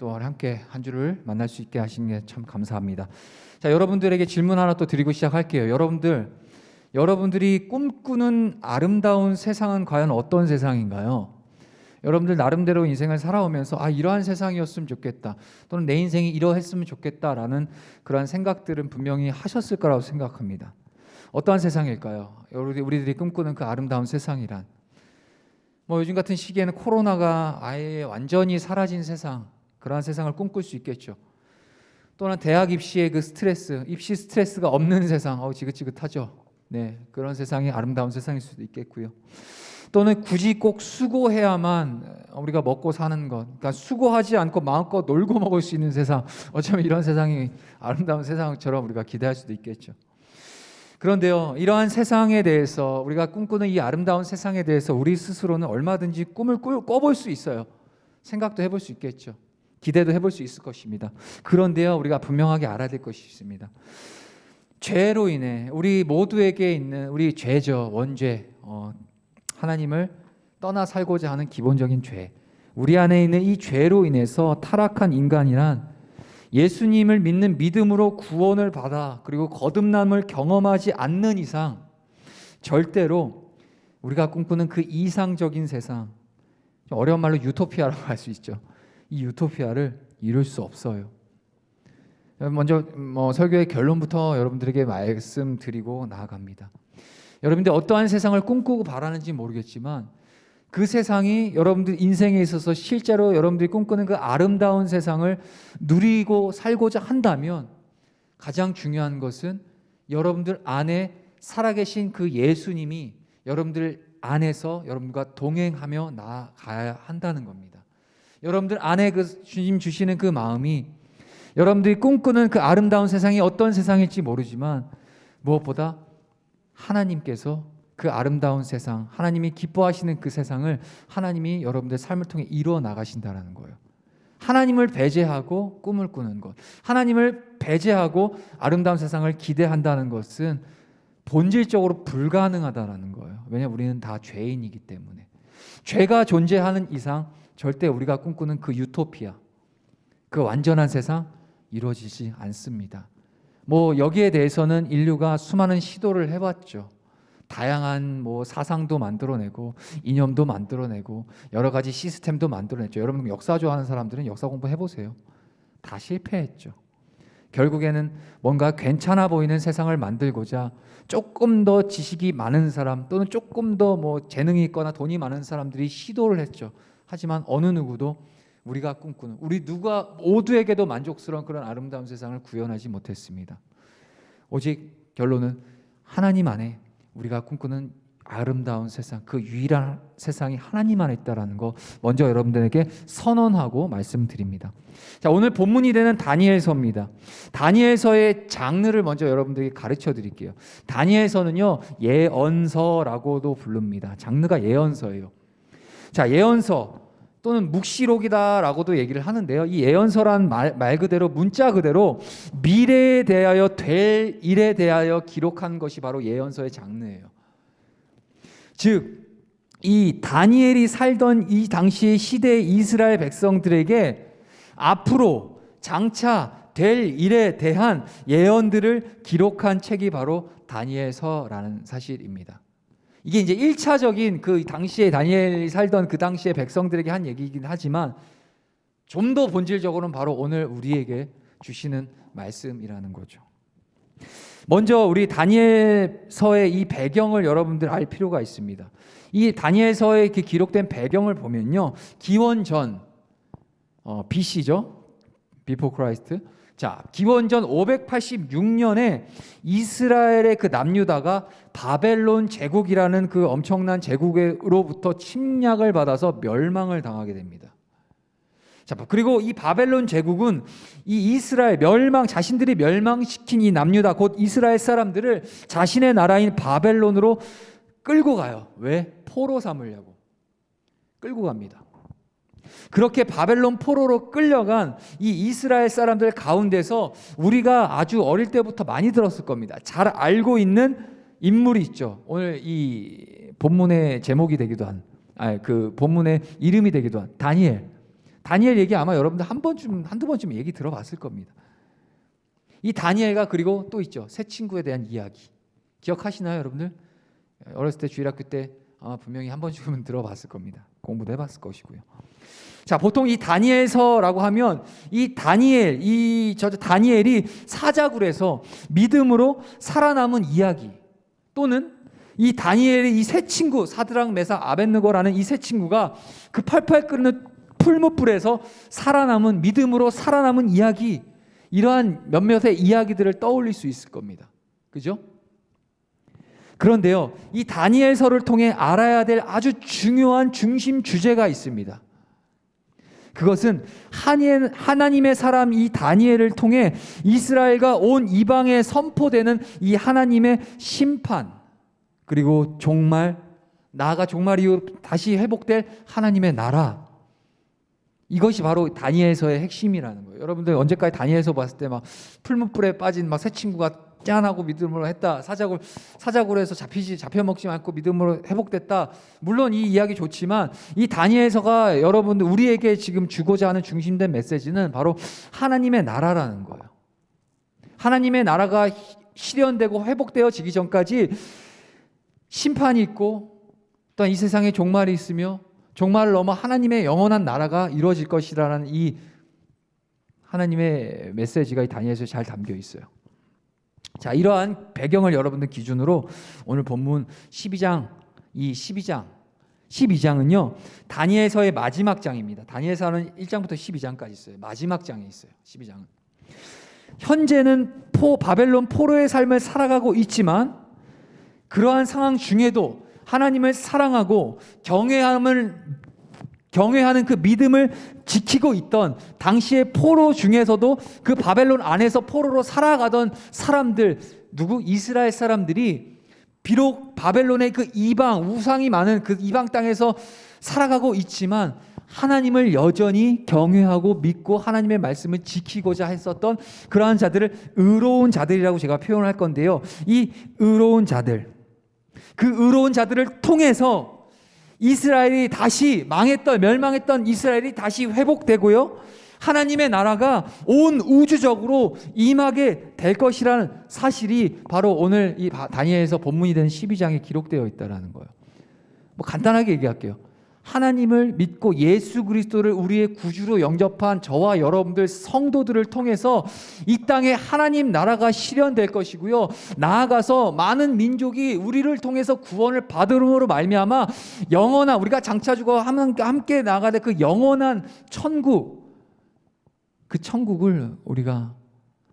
또 함께 한 주를 만날 수 있게 하신 게 참 감사합니다. 자, 여러분들에게 질문 하나 또 드리고 시작할게요. 여러분들이 꿈꾸는 아름다운 세상은 과연 어떤 세상인가요? 여러분들 나름대로 인생을 살아오면서 이러한 세상이었으면 좋겠다, 또는 내 인생이 이러했으면 좋겠다라는 그러한 생각들은 분명히 하셨을 거라고 생각합니다. 어떠한 세상일까요? 우리들이 꿈꾸는 그 아름다운 세상이란, 요즘 같은 시기에는 코로나가 아예 완전히 사라진 세상, 그러한 세상을 꿈꿀 수 있겠죠. 또는 대학 입시의 그 스트레스, 입시 스트레스가 없는 세상, 지긋지긋하죠. 네, 그런 세상이 아름다운 세상일 수도 있겠고요. 또는 굳이 꼭 수고해야만 우리가 먹고 사는 것, 그러니까 수고하지 않고 마음껏 놀고 먹을 수 있는 세상, 어쩌면 이런 세상이 아름다운 세상처럼 우리가 기대할 수도 있겠죠. 그런데요, 이러한 세상에 대해서, 우리가 꿈꾸는 이 아름다운 세상에 대해서 우리 스스로는 얼마든지 꿈을 꿔볼 수 있어요. 생각도 해볼 수 있겠죠. 기대도 해볼 수 있을 것입니다. 그런데요, 우리가 분명하게 알아야 될 것이 있습니다. 죄로 인해 우리 모두에게 있는 우리 죄죠, 원죄, 하나님을 떠나 살고자 하는 기본적인 죄, 우리 안에 있는 이 죄로 인해서 타락한 인간이란 예수님을 믿는 믿음으로 구원을 받아 그리고 거듭남을 경험하지 않는 이상 절대로 우리가 꿈꾸는 그 이상적인 세상, 어려운 말로 유토피아라고 할 수 있죠. 이 유토피아를 이룰 수 없어요. 먼저 설교의 결론부터 여러분들에게 말씀드리고 나아갑니다. 여러분들 어떠한 세상을 꿈꾸고 바라는지 모르겠지만 그 세상이 여러분들 인생에 있어서 실제로 여러분들이 꿈꾸는 그 아름다운 세상을 누리고 살고자 한다면 가장 중요한 것은 여러분들 안에 살아계신 그 예수님이 여러분들 안에서 여러분과 동행하며 나아가야 한다는 겁니다. 여러분들 안에 그 주님 주시는 그 마음이 여러분들이 꿈꾸는 그 아름다운 세상이 어떤 세상일지 모르지만 무엇보다 하나님께서 그 아름다운 세상, 하나님이 기뻐하시는 그 세상을 하나님이 여러분들의 삶을 통해 이루어 나가신다는 거예요. 하나님을 배제하고 꿈을 꾸는 것, 하나님을 배제하고 아름다운 세상을 기대한다는 것은 본질적으로 불가능하다는 거예요. 왜냐하면 우리는 다 죄인이기 때문에. 죄가 존재하는 이상 절대 우리가 꿈꾸는 그 유토피아, 그 완전한 세상 이루어지지 않습니다. 여기에 대해서는 인류가 수많은 시도를 해봤죠. 다양한 사상도 만들어내고 이념도 만들어내고 여러 가지 시스템도 만들어냈죠. 여러분 역사 좋아하는 사람들은 역사 공부해보세요. 다 실패했죠. 결국에는 뭔가 괜찮아 보이는 세상을 만들고자 조금 더 지식이 많은 사람 또는 조금 더 재능이 있거나 돈이 많은 사람들이 시도를 했죠. 하지만 어느 누구도 우리가 꿈꾸는, 우리 누가 모두에게도 만족스러운 그런 아름다운 세상을 구현하지 못했습니다. 오직 결론은 하나님 안에 우리가 꿈꾸는 아름다운 세상, 그 유일한 세상이 하나님 안에 있다는 거 먼저 여러분들에게 선언하고 말씀드립니다. 자, 오늘 본문이 되는 다니엘서입니다. 다니엘서의 장르를 먼저 여러분들에게 가르쳐 드릴게요. 다니엘서는요, 예언서라고도 부릅니다. 장르가 예언서예요. 자, 예언서 또는 묵시록이다라고도 얘기를 하는데요. 이 예언서란 말 그대로, 문자 그대로 미래에 대하여 될 일에 대하여 기록한 것이 바로 예언서의 장르예요. 즉, 이 다니엘이 살던 이 당시의 시대의 이스라엘 백성들에게 앞으로 장차 될 일에 대한 예언들을 기록한 책이 바로 다니엘서라는 사실입니다. 이게 이제 1차적인 그 당시에 다니엘이 살던 그 당시의 백성들에게 한 얘기이긴 하지만 좀 더 본질적으로는 바로 오늘 우리에게 주시는 말씀이라는 거죠. 먼저 우리 다니엘서의 이 배경을 여러분들 알 필요가 있습니다. 이 다니엘서에 이렇게 기록된 배경을 보면요, 기원전 BC죠, Before Christ. 자, 기원전 586년에 이스라엘의 그 남유다가 바벨론 제국이라는 그 엄청난 제국으로부터 침략을 받아서 멸망을 당하게 됩니다. 자, 그리고 이 바벨론 제국은 이 이스라엘 자신들이 멸망시킨 이 남유다, 곧 이스라엘 사람들을 자신의 나라인 바벨론으로 끌고 가요. 왜? 포로 삼으려고 끌고 갑니다. 그렇게 바벨론 포로로 끌려간 이 이스라엘 사람들 가운데서 우리가 아주 어릴 때부터 많이 들었을 겁니다. 잘 알고 있는 인물이 있죠. 오늘 이 본문의 제목이 되기도 한, 그 본문의 이름이 되기도 한 다니엘 다니엘 얘기 아마 여러분들 한두 번쯤 얘기 들어봤을 겁니다. 이 다니엘과 그리고 또 있죠. 새 친구에 대한 이야기. 기억하시나요, 여러분들? 어렸을 때 주일학교 때 아마 분명히 한 번쯤은 들어봤을 겁니다. 공부도 해봤을 것이고요. 자, 보통 이 다니엘서라고 하면 이 다니엘이 사자굴에서 믿음으로 살아남은 이야기, 또는 이 다니엘의 이 세 친구 사드락 메삭 아벳느고라는 이 세 친구가 그 팔팔 끓는 풀무불에서 살아남은, 믿음으로 살아남은 이야기, 이러한 몇몇의 이야기들을 떠올릴 수 있을 겁니다. 그죠? 그런데요, 이 다니엘서를 통해 알아야 될 아주 중요한 중심 주제가 있습니다. 그것은 하나님의 사람 이 다니엘을 통해 이스라엘과 온 이방에 선포되는 이 하나님의 심판, 그리고 종말, 나아가 종말 이후 다시 회복될 하나님의 나라, 이것이 바로 다니엘서의 핵심이라는 거예요. 여러분들 언제까지 다니엘서 봤을 때 막 풀무불에 빠진 막 새 친구가 짠하고 믿음으로 했다, 사자굴에서 잡혀먹지 않고 믿음으로 회복됐다, 물론 이 이야기 좋지만 이 다니엘서가 여러분들 우리에게 지금 주고자 하는 중심된 메시지는 바로 하나님의 나라라는 거예요. 하나님의 나라가 실현되고 회복되어지기 전까지 심판이 있고 또한 이 세상에 종말이 있으며 종말을 넘어 하나님의 영원한 나라가 이루어질 것이라는 이 하나님의 메시지가 이 다니엘서에 잘 담겨 있어요. 자, 이러한 배경을 여러분들 기준으로 오늘 본문 12장은요 다니엘서의 마지막 장입니다. 다니엘서는 1장부터 12장까지 있어요. 마지막 장에 있어요. 12장은 현재는 바벨론 포로의 삶을 살아가고 있지만 그러한 상황 중에도 하나님을 사랑하고 경외하는 그 믿음을 지키고 있던 당시의 포로 중에서도 그 바벨론 안에서 포로로 살아가던 사람들, 이스라엘 사람들이 비록 바벨론의 그 우상이 많은 그 이방 땅에서 살아가고 있지만 하나님을 여전히 경외하고 믿고 하나님의 말씀을 지키고자 했었던 그러한 자들을 의로운 자들이라고 제가 표현할 건데요. 이 의로운 자들, 그 의로운 자들을 통해서 이스라엘이 다시 멸망했던 이스라엘이 다시 회복되고요, 하나님의 나라가 온 우주적으로 임하게 될 것이라는 사실이 바로 오늘 이 다니엘서 본문이 된 12장에 기록되어 있다는 거예요. 간단하게 얘기할게요. 하나님을 믿고 예수 그리스도를 우리의 구주로 영접한 저와 여러분들 성도들을 통해서 이 땅에 하나님 나라가 실현될 것이고요, 나아가서 많은 민족이 우리를 통해서 구원을 받음으로 말미암아 영원한, 우리가 장차 죽어 함께 나아가야 될 그 영원한 천국, 그 천국을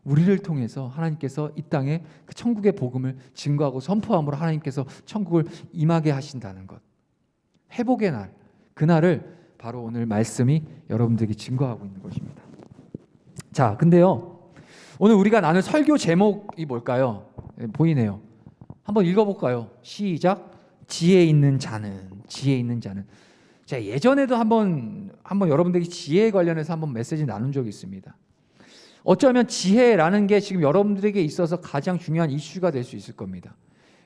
우리를 통해서 하나님께서 이 땅에 그 천국의 복음을 증거하고 선포함으로 하나님께서 천국을 임하게 하신다는 것, 회복의 날, 그날을 바로 오늘 말씀이 여러분들에게 증거하고 있는 것입니다. 자, 근데요, 오늘 우리가 나눌 설교 제목이 뭘까요? 보이네요. 한번 읽어볼까요? 시작. 지혜 있는 자는. 자, 예전에도 한번 여러분들에게 지혜에 관련해서 한번 메시지 나눈 적이 있습니다. 어쩌면 지혜라는 게 지금 여러분들에게 있어서 가장 중요한 이슈가 될 수 있을 겁니다.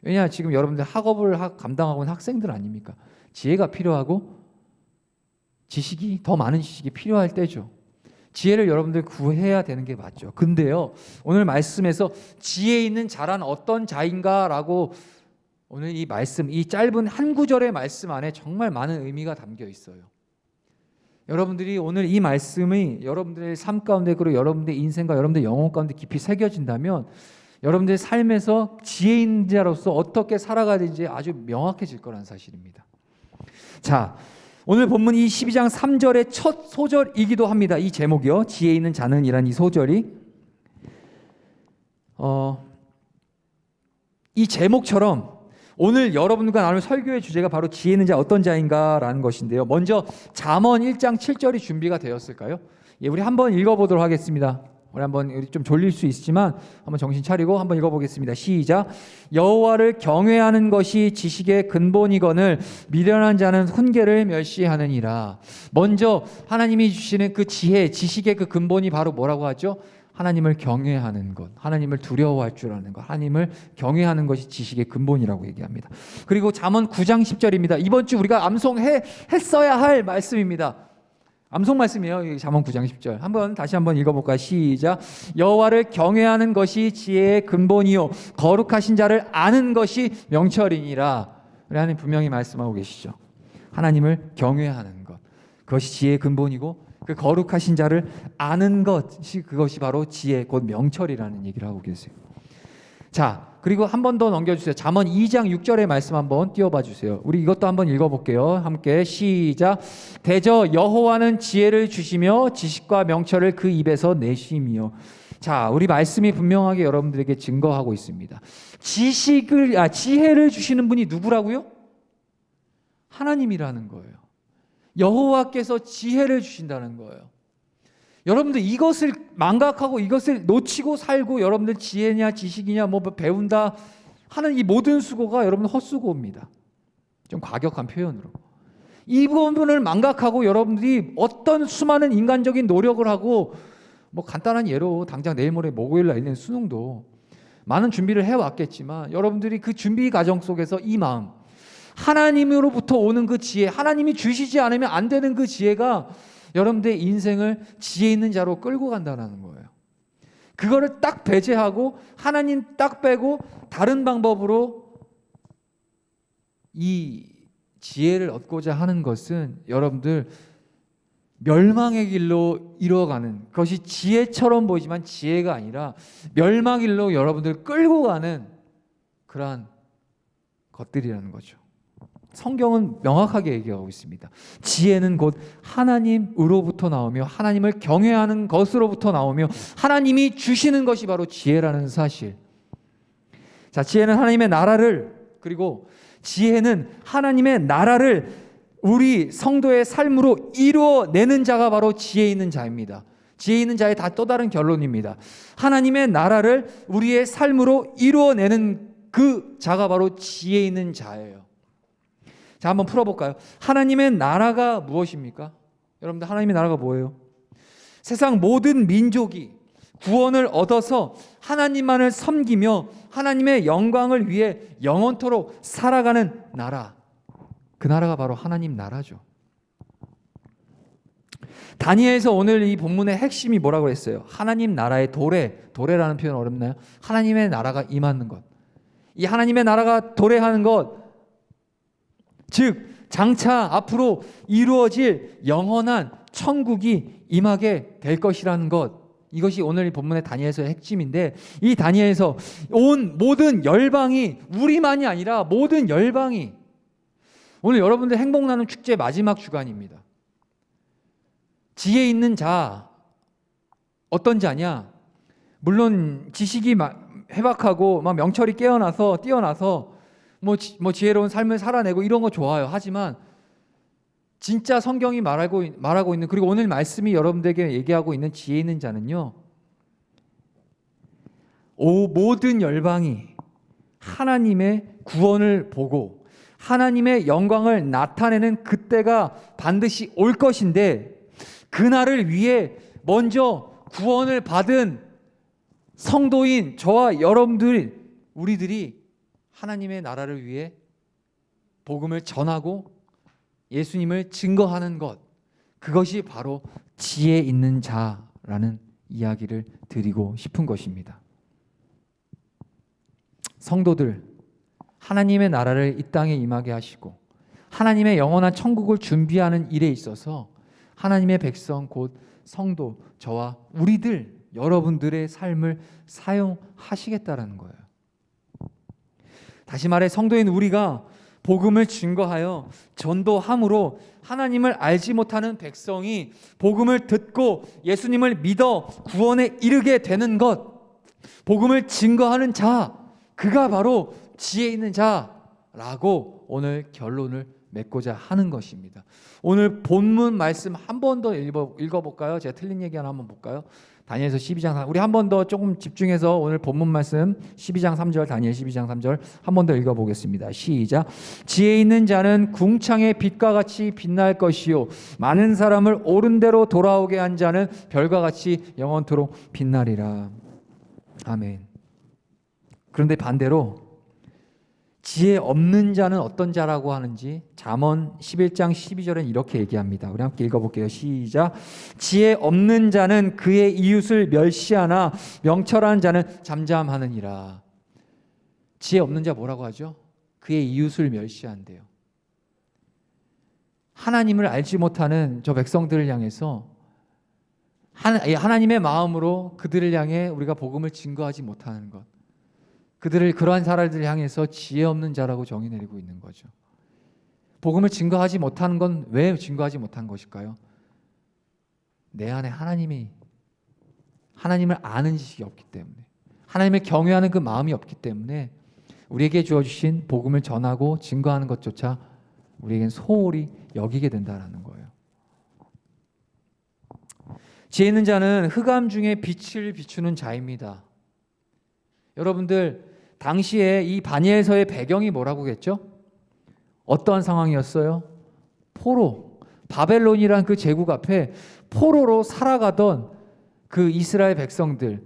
왜냐, 지금 여러분들 학업을 감당하고 있는 학생들 아닙니까? 지혜가 필요하고 더 많은 지식이 필요할 때죠. 지혜를 여러분들 구해야 되는 게 맞죠. 근데요, 오늘 말씀에서 지혜 있는 자란 어떤 자인가라고 오늘 이 짧은 한 구절의 말씀 안에 정말 많은 의미가 담겨 있어요. 여러분들이 오늘 이 말씀이 여러분들의 삶 가운데, 그리고 여러분들의 인생과 여러분들의 영혼 가운데 깊이 새겨진다면 여러분들의 삶에서 지혜 있는 자로서 어떻게 살아가야 되는지 아주 명확해질 거라는 사실입니다. 자, 오늘 본문 이 12장 3절의 첫 소절이기도 합니다. 이 제목이요, 지혜 있는 자는 이란 이 소절이 이 제목처럼 오늘 여러분과 나눌 설교의 주제가 바로 지혜 있는 자 어떤 자인가라는 것인데요. 먼저 잠언 1장 7절이 준비가 되었을까요? 우리 한번 읽어보도록 하겠습니다. 우리 한번 좀 졸릴 수 있지만 한번 정신 차리고 한번 읽어보겠습니다. 시작. 여호와를 경외하는 것이 지식의 근본이거늘 미련한 자는 훈계를 멸시하느니라. 먼저 하나님이 주시는 그 지식의 그 근본이 바로 뭐라고 하죠? 하나님을 경외하는 것, 하나님을 두려워할 줄 아는 것, 하나님을 경외하는 것이 지식의 근본이라고 얘기합니다. 그리고 잠언 9장 10절입니다. 이번 주 우리가 암송했어야 할 말씀입니다. 암송 말씀이에요. 잠언 9장 10절. 다시 한번 읽어볼까요? 시작. 여호와를 경외하는 것이 지혜의 근본이요 거룩하신 자를 아는 것이 명철이니라. 우리 하나님 분명히 말씀하고 계시죠. 하나님을 경외하는 것, 그것이 지혜의 근본이고 그 거룩하신 자를 아는 것이, 그것이 바로 지혜 곧 명철이라는 얘기를 하고 계세요. 자, 그리고 한 번 더 넘겨주세요. 잠언 2장 6절의 말씀 한번 띄워봐 주세요. 우리 이것도 한번 읽어볼게요. 함께 시작. 대저 여호와는 지혜를 주시며 지식과 명철을 그 입에서 내심이요. 자, 우리 말씀이 분명하게 여러분들에게 증거하고 있습니다. 지혜를 주시는 분이 누구라고요? 하나님이라는 거예요. 여호와께서 지혜를 주신다는 거예요. 여러분들 이것을 망각하고 이것을 놓치고 살고 여러분들 지혜냐 지식이냐 뭐 배운다 하는 이 모든 수고가 여러분 헛수고입니다. 좀 과격한 표현으로. 이 부분을 망각하고 여러분들이 어떤 수많은 인간적인 노력을 하고 뭐 간단한 예로 당장 내일 모레 목요일 날 있는 수능도 많은 준비를 해왔겠지만 여러분들이 그 준비 과정 속에서 이 마음, 하나님으로부터 오는 그 지혜, 하나님이 주시지 않으면 안 되는 그 지혜가 여러분들의 인생을 지혜 있는 자로 끌고 간다는 거예요. 그거를 딱 배제하고 하나님 딱 빼고 다른 방법으로 이 지혜를 얻고자 하는 것은 여러분들 멸망의 길로 이뤄가는 것이 지혜처럼 보이지만 지혜가 아니라 멸망의 길로 여러분들 끌고 가는 그러한 것들이라는 거죠. 성경은 명확하게 얘기하고 있습니다. 지혜는 곧 하나님으로부터 나오며 하나님을 경외하는 것으로부터 나오며 하나님이 주시는 것이 바로 지혜라는 사실. 자, 지혜는 하나님의 나라를, 그리고 지혜는 하나님의 나라를 우리 성도의 삶으로 이루어내는 자가 바로 지혜 있는 자입니다. 지혜 있는 자의 또 다른 결론입니다. 하나님의 나라를 우리의 삶으로 이루어내는 그 자가 바로 지혜 있는 자예요. 자, 한번 풀어볼까요? 하나님의 나라가 무엇입니까? 여러분들 하나님의 나라가 뭐예요? 세상 모든 민족이 구원을 얻어서 하나님만을 섬기며 하나님의 영광을 위해 영원토록 살아가는 나라. 그 나라가 바로 하나님 나라죠. 다니엘서 오늘 이 본문의 핵심이 뭐라고 했어요? 하나님 나라의 도래라는 표현 어렵나요? 하나님의 나라가 임하는 것. 이 하나님의 나라가 도래하는 것, 즉 장차 앞으로 이루어질 영원한 천국이 임하게 될 것이라는 것, 이것이 오늘 이 본문의 다니엘서의 핵심인데, 이 다니엘서 온 모든 열방이, 우리만이 아니라 모든 열방이, 오늘 여러분들 행복나눔 축제 마지막 주간입니다. 지혜 있는 자, 어떤 자냐? 물론 지식이 해박하고 막 명철이 뛰어나서 뭐 지혜로운 삶을 살아내고 이런 거 좋아요. 하지만 진짜 성경이 말하고 있는, 그리고 오늘 말씀이 여러분들에게 얘기하고 있는 지혜 있는 자는요, 모든 열방이 하나님의 구원을 보고 하나님의 영광을 나타내는 그때가 반드시 올 것인데, 그날을 위해 먼저 구원을 받은 성도인 저와 여러분들, 우리들이 하나님의 나라를 위해 복음을 전하고 예수님을 증거하는 것, 그것이 바로 지혜 있는 자라는 이야기를 드리고 싶은 것입니다. 성도들, 하나님의 나라를 이 땅에 임하게 하시고 하나님의 영원한 천국을 준비하는 일에 있어서 하나님의 백성 곧 성도, 저와 우리들, 여러분들의 삶을 사용하시겠다라는 거예요. 다시 말해 성도인 우리가 복음을 증거하여 전도함으로 하나님을 알지 못하는 백성이 복음을 듣고 예수님을 믿어 구원에 이르게 되는 것, 복음을 증거하는 자, 그가 바로 지혜 있는 자라고 오늘 결론을 맺고자 하는 것입니다. 오늘 본문 말씀 한 번 더 읽어볼까요? 제가 틀린 얘기 하나 한번 볼까요? 다니엘서 12장 3절. 우리 한 번 더 조금 집중해서 오늘 본문 말씀 12장 3절, 다니엘 12장 3절 한 번 더 읽어보겠습니다. 시작. 지혜 있는 자는 궁창의 빛과 같이 빛날 것이요 많은 사람을 옳은 대로 돌아오게 한 자는 별과 같이 영원토록 빛나리라. 아멘. 그런데 반대로 지혜 없는 자는 어떤 자라고 하는지 잠언 11장 12절엔 이렇게 얘기합니다. 우리 함께 읽어볼게요. 시작. 지혜 없는 자는 그의 이웃을 멸시하나 명철한 자는 잠잠하느니라. 지혜 없는 자 뭐라고 하죠? 그의 이웃을 멸시한대요. 하나님을 알지 못하는 저 백성들을 향해서 하나님의 마음으로 그들을 향해 우리가 복음을 증거하지 못하는 것, 그들을 그러한 사람들을 향해서 지혜 없는 자라고 정의 내리고 있는 거죠. 복음을 증거하지 못하는 건 왜 증거하지 못한 것일까요? 내 안에 하나님을 아는 지식이 없기 때문에, 하나님을 경외하는 그 마음이 없기 때문에 우리에게 주어주신 복음을 전하고 증거하는 것조차 우리에겐 소홀히 여기게 된다는 거예요. 지혜 있는 자는 흑암 중에 빛을 비추는 자입니다. 여러분들, 당시에 이 다니엘서의 배경이 뭐라고 했죠? 어떠한 상황이었어요? 포로, 바벨론이란 그 제국 앞에 포로로 살아가던 그 이스라엘 백성들,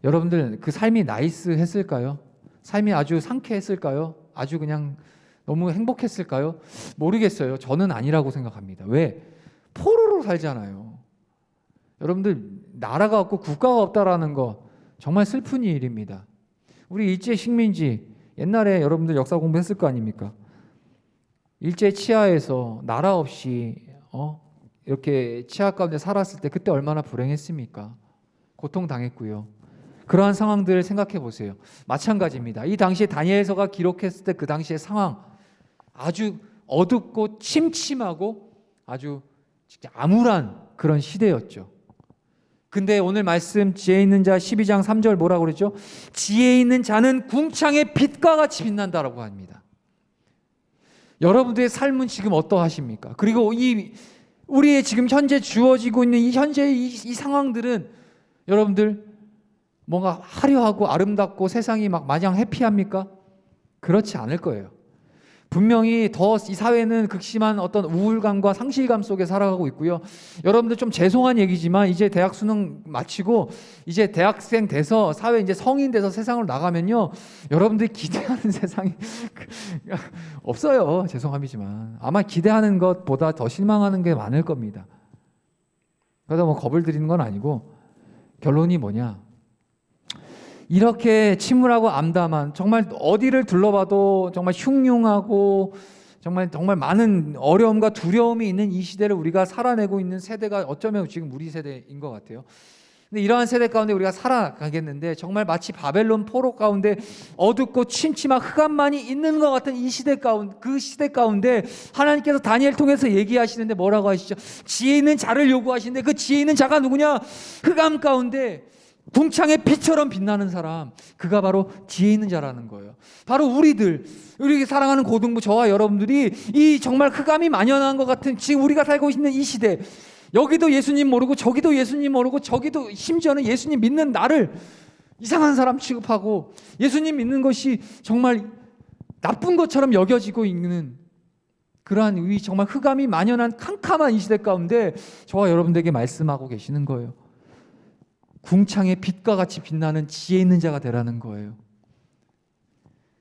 여러분들 그 삶이 나이스했을까요? 삶이 아주 상쾌했을까요? 아주 그냥 너무 행복했을까요? 모르겠어요. 저는 아니라고 생각합니다. 왜? 포로로 살잖아요. 여러분들, 나라가 없고 국가가 없다라는 거 정말 슬픈 일입니다. 우리 일제 식민지, 옛날에 여러분들 역사 공부했을 거 아닙니까? 일제 치하에서 나라 없이 이렇게 치하 가운데 살았을 때 그때 얼마나 불행했습니까? 고통당했고요. 그러한 상황들을 생각해 보세요. 마찬가지입니다. 이 당시에 다니엘서가 기록했을 때 그 당시의 상황, 아주 어둡고 침침하고 아주 진짜 암울한 그런 시대였죠. 근데 오늘 말씀 지혜 있는 자 12장 3절 뭐라고 그랬죠? 지혜 있는 자는 궁창의 빛과 같이 빛난다라고 합니다. 여러분들의 삶은 지금 어떠하십니까? 그리고 우리의 지금 현재 주어지고 있는 이 현재의 이 상황들은 여러분들 뭔가 화려하고 아름답고 세상이 막 마냥 해피합니까? 그렇지 않을 거예요. 분명히 더 이 사회는 극심한 어떤 우울감과 상실감 속에 살아가고 있고요. 여러분들 좀 죄송한 얘기지만 이제 대학 수능 마치고 이제 대학생 돼서 사회 이제 성인 돼서 세상으로 나가면요, 여러분들이 기대하는 세상이 없어요. 죄송합니다만 아마 기대하는 것보다 더 실망하는 게 많을 겁니다. 그러다 뭐 겁을 들이는 건 아니고 결론이 뭐냐? 이렇게 침울하고 암담한, 정말 어디를 둘러봐도 정말 흉흉하고 정말 많은 어려움과 두려움이 있는 이 시대를 우리가 살아내고 있는 세대가 어쩌면 지금 우리 세대인 것 같아요. 근데 이러한 세대 가운데 우리가 살아가겠는데 정말 마치 바벨론 포로 가운데 어둡고 침침한 흑암만이 있는 것 같은 이 시대 가운데, 그 시대 가운데 하나님께서 다니엘 통해서 얘기하시는데 뭐라고 하시죠? 지혜 있는 자를 요구하시는데 그 지혜 있는 자가 누구냐? 흑암 가운데 궁창의 빛처럼 빛나는 사람, 그가 바로 지혜 있는 자라는 거예요. 바로 우리 사랑하는 고등부, 저와 여러분들이 이 정말 흑암이 만연한 것 같은 지금 우리가 살고 있는 이 시대, 여기도 예수님 모르고 저기도 예수님 모르고 저기도 심지어는 예수님 믿는 나를 이상한 사람 취급하고 예수님 믿는 것이 정말 나쁜 것처럼 여겨지고 있는 그러한 이 정말 흑암이 만연한 캄캄한 이 시대 가운데 저와 여러분들에게 말씀하고 계시는 거예요. 궁창의 빛과 같이 빛나는 지혜 있는 자가 되라는 거예요.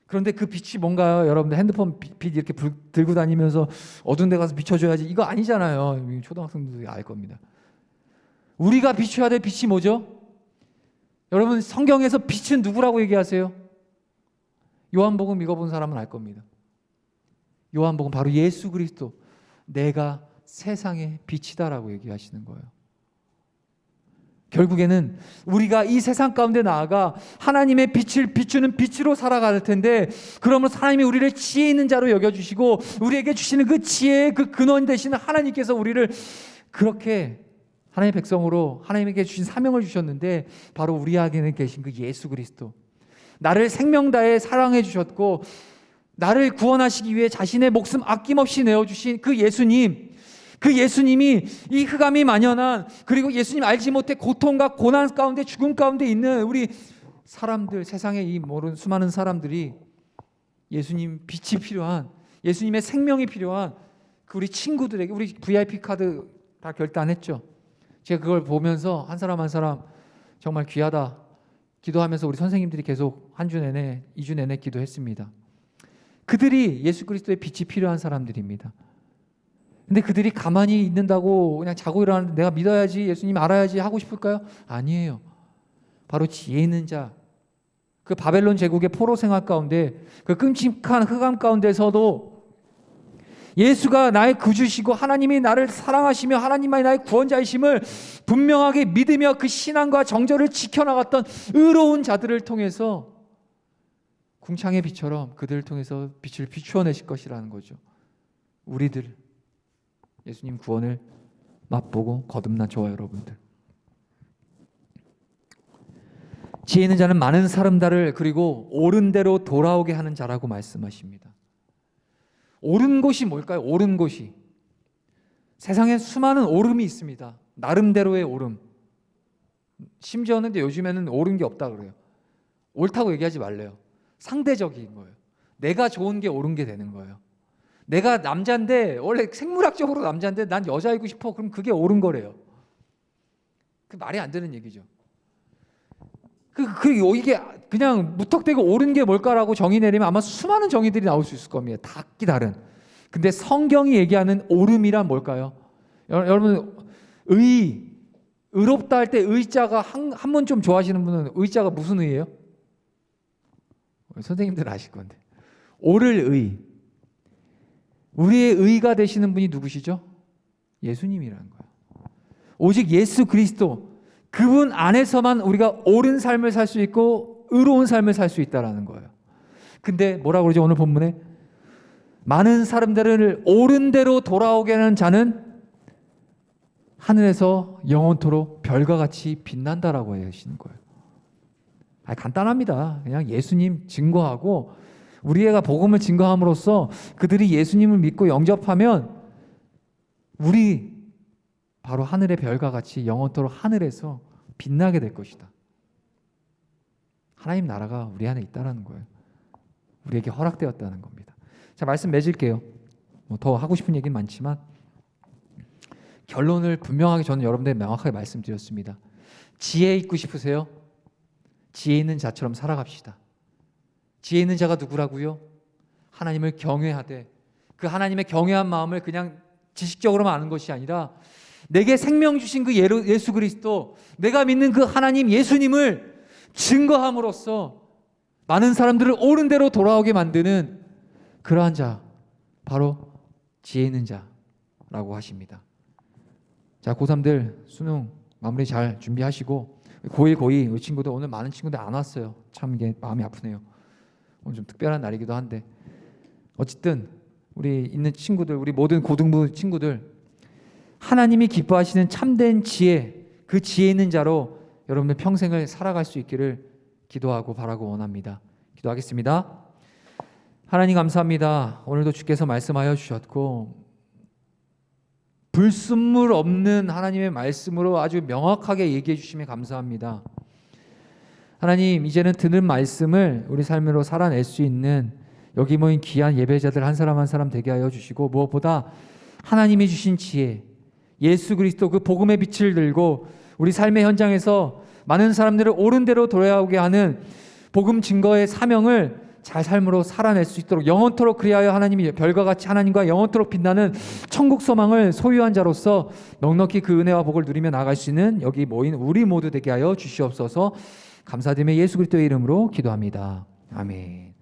그런데 그 빛이 뭔가요? 여러분들 핸드폰 빛 이렇게 들고 다니면서 어두운 데 가서 비춰줘야지, 이거 아니잖아요. 초등학생들이 알 겁니다. 우리가 비춰야 될 빛이 뭐죠? 여러분, 성경에서 빛은 누구라고 얘기하세요? 요한복음 읽어본 사람은 알 겁니다. 요한복음 바로 예수 그리스도, 내가 세상의 빛이다라고 얘기하시는 거예요. 결국에는 우리가 이 세상 가운데 나아가 하나님의 빛을 비추는 빛으로 살아갈 텐데, 그러므로 하나님이 우리를 지혜 있는 자로 여겨주시고 우리에게 주시는 그 지혜의 그 근원 되시는 하나님께서 우리를 그렇게 하나님의 백성으로 하나님에게 주신 사명을 주셨는데, 바로 우리에게는 계신 그 예수 그리스도, 나를 생명 다해 사랑해 주셨고 나를 구원하시기 위해 자신의 목숨 아낌없이 내어주신 그 예수님, 그 예수님이 이 흑암이 만연한, 그리고 예수님 알지 못해 고통과 고난 가운데 죽음 가운데 있는 우리 사람들, 세상에 이 모르는 수많은 사람들이 예수님 빛이 필요한, 예수님의 생명이 필요한 그 우리 친구들에게, 우리 VIP 카드 다 결단했죠. 제가 그걸 보면서 한 사람 한 사람 정말 귀하다 기도하면서 우리 선생님들이 계속 한 주 내내, 2주 내내 기도했습니다. 그들이 예수 그리스도의 빛이 필요한 사람들입니다. 근데 그들이 가만히 있는다고 그냥 자고 일어나는데 내가 믿어야지, 예수님 알아야지 하고 싶을까요? 아니에요. 바로 지혜 있는 자, 그 바벨론 제국의 포로 생활 가운데, 그 끔찍한 흑암 가운데서도 예수가 나의 구주시고 하나님이 나를 사랑하시며 하나님만이 나의 구원자이심을 분명하게 믿으며 그 신앙과 정절을 지켜나갔던 의로운 자들을 통해서 궁창의 빛처럼 그들을 통해서 빛을 비추어내실 것이라는 거죠. 우리들 예수님 구원을 맛보고 거듭난 저와 여러분들. 지혜 있는 자는 많은 사람들을 그리고 옳은 대로 돌아오게 하는 자라고 말씀하십니다. 옳은 곳이 뭘까요? 옳은 곳이. 세상에 수많은 옳음이 있습니다. 나름대로의 옳음. 심지어는 요즘에는 옳은 게 없다 그래요. 옳다고 얘기하지 말래요. 상대적인 거예요. 내가 좋은 게 옳은 게 되는 거예요. 내가 남자인데, 원래 생물학적으로 남자인데 난 여자이고 싶어. 그럼 그게 옳은 거래요. 그 말이 안 되는 얘기죠. 이게 그냥 무턱대고 옳은 게 뭘까라고 정의 내리면 아마 수많은 정의들이 나올 수 있을 겁니다. 다 각기 다른. 근데 성경이 얘기하는 옳음이란 뭘까요? 여러분, 의롭다 할 때 의자가 한문 좀 좋아하시는 분은 의자가 무슨 의예요? 선생님들 아실 건데. 옳을 의. 우리의 의가 되시는 분이 누구시죠? 예수님이라는 거예요. 오직 예수 그리스도, 그분 안에서만 우리가 옳은 삶을 살 수 있고 의로운 삶을 살 수 있다는 거예요. 근데 뭐라고 그러죠? 오늘 본문에 많은 사람들을 옳은 대로 돌아오게 하는 자는 하늘에서 영원토록 별과 같이 빛난다라고 하시는 거예요. 간단합니다. 그냥 예수님 증거하고 우리가 복음을 증거함으로써 그들이 예수님을 믿고 영접하면 우리 바로 하늘의 별과 같이 영원토록 하늘에서 빛나게 될 것이다. 하나님 나라가 우리 안에 있다는 거예요. 우리에게 허락되었다는 겁니다. 자, 말씀 맺을게요. 더 하고 싶은 얘기는 많지만 결론을 분명하게 저는 여러분들에게 명확하게 말씀드렸습니다. 지혜 있고 싶으세요? 지혜 있는 자처럼 살아갑시다. 지혜 있는 자가 누구라고요? 하나님을 경외하되 그 하나님의 경외한 마음을 그냥 지식적으로만 아는 것이 아니라 내게 생명 주신 그 예수 그리스도, 내가 믿는 그 하나님 예수님을 증거함으로써 많은 사람들을 옳은 대로 돌아오게 만드는 그러한 자, 바로 지혜 있는 자라고 하십니다. 자, 고3들 수능 마무리 잘 준비하시고, 고1, 고2 친구들, 오늘 많은 친구들 안 왔어요. 참 이게 마음이 아프네요. 오늘 좀 특별한 날이기도 한데 어쨌든 우리 있는 친구들, 우리 모든 고등부 친구들, 하나님이 기뻐하시는 참된 지혜, 그 지혜 있는 자로 여러분들 평생을 살아갈 수 있기를 기도하고 바라고 원합니다. 기도하겠습니다. 하나님 감사합니다. 오늘도 주께서 말씀하여 주셨고 불순물 없는 하나님의 말씀으로 아주 명확하게 얘기해 주시면 감사합니다. 하나님, 이제는 듣는 말씀을 우리 삶으로 살아낼 수 있는 여기 모인 귀한 예배자들 한 사람 한 사람 되게 하여 주시고, 무엇보다 하나님이 주신 지혜, 예수 그리스도 그 복음의 빛을 들고 우리 삶의 현장에서 많은 사람들을 옳은 대로 돌아오게 하는 복음 증거의 사명을 잘 삶으로 살아낼 수 있도록, 영원토록 그리하여 하나님이 별과 같이 하나님과 영원토록 빛나는 천국 소망을 소유한 자로서 넉넉히 그 은혜와 복을 누리며 나아갈 수 있는 여기 모인 우리 모두 되게 하여 주시옵소서. 감사드리며 예수 그리스도의 이름으로 기도합니다. 아멘.